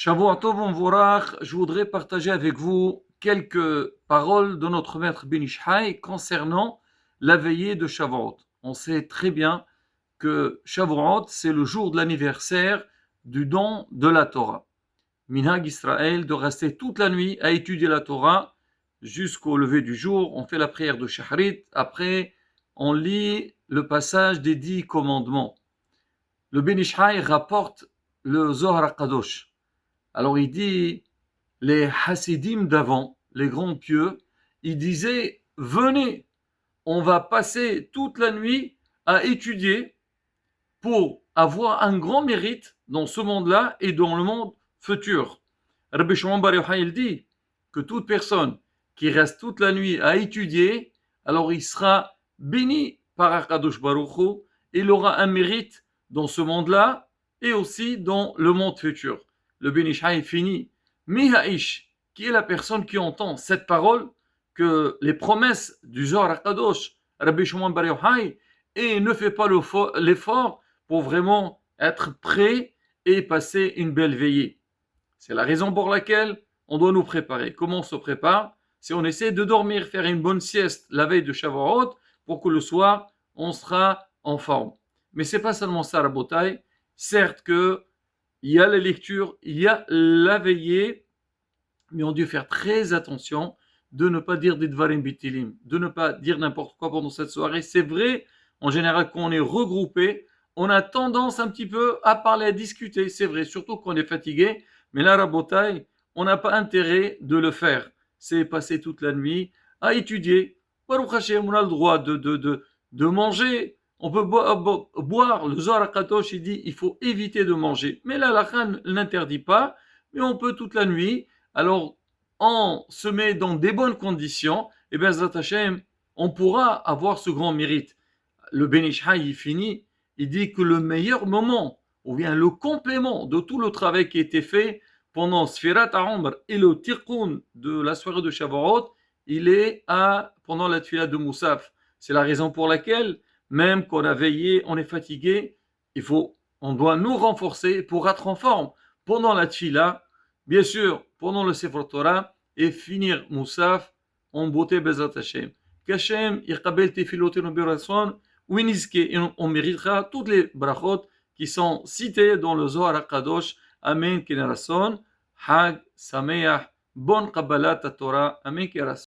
Shavuot Tov Umvorach, je voudrais partager avec vous quelques paroles de notre maître Ben Ish Chai concernant la veillée de Shavuot. On sait très bien que Shavuot, c'est le jour de l'anniversaire du don de la Torah. Minhag Israël, de rester toute la nuit à étudier la Torah jusqu'au lever du jour. On fait la prière de Shacharit. Après, on lit le passage des 10 commandements. Le Ben Ish Chai rapporte le Zohar HaKadosh. Alors il dit, les Hasidim d'avant, les grands pieux, ils disaient, venez, on va passer toute la nuit à étudier pour avoir un grand mérite dans ce monde-là et dans le monde futur. Rabbi Shimon Bar Yochai, il dit que toute personne qui reste toute la nuit à étudier, alors il sera béni par Akadosh Baruch Hu, il aura un mérite dans ce monde-là et aussi dans le monde futur. Le Ben Ish Chai finit, Mihaish, qui est la personne qui entend cette parole, que les promesses du Zohar HaKadosh, Rabbi Shimon Bar Yochai, et ne fait pas l'effort pour vraiment être prêt et passer une belle veillée. C'est la raison pour laquelle on doit nous préparer. Comment on se prépare? Si on essaie de dormir, faire une bonne sieste la veille de Shavuot, pour que le soir, on sera en forme. Mais c'est pas seulement ça, la bataille. Certes que il y a la lecture, il y a la veillée, mais on doit faire très attention de ne pas dire des dvarim bitilim, de ne pas dire n'importe quoi pendant cette soirée. C'est vrai, en général, quand on est regroupé, on a tendance un petit peu à parler, à discuter, c'est vrai, surtout quand on est fatigué, mais là, la bataille, on n'a pas intérêt de le faire. C'est passer toute la nuit à étudier. Baruch Hashem, on a le droit de manger. On peut boire. Le Zohar HaKadosh, il dit, il faut éviter de manger. Mais là, la Khan ne l'interdit pas, mais on peut toute la nuit. Alors, on se met dans des bonnes conditions, et bien, Zrat Hashem, on pourra avoir ce grand mérite. Le Ben Ish Chai, il finit, il dit que le meilleur moment, ou bien le complément de tout le travail qui a été fait pendant Sfirat HaOmer et le Tikkun de la soirée de Shavuot, il est pendant la Tfila de Moussaf. C'est la raison pour laquelle, même qu'on a veillé, on est fatigué, on doit nous renforcer pour être en forme pendant la Tfila, bien sûr, pendant le Sefer Torah, et finir Moussaf en beauté Bezrat Hashem. Qu'Hashem, Yirkabel Tefilotenu Birason, et on méritera toutes les brachot qui sont citées dans le Zohar HaKadosh. Amen, Kenarason, Hag, Sameach, bonne Kabbalat Torah, Amen, Kenarason.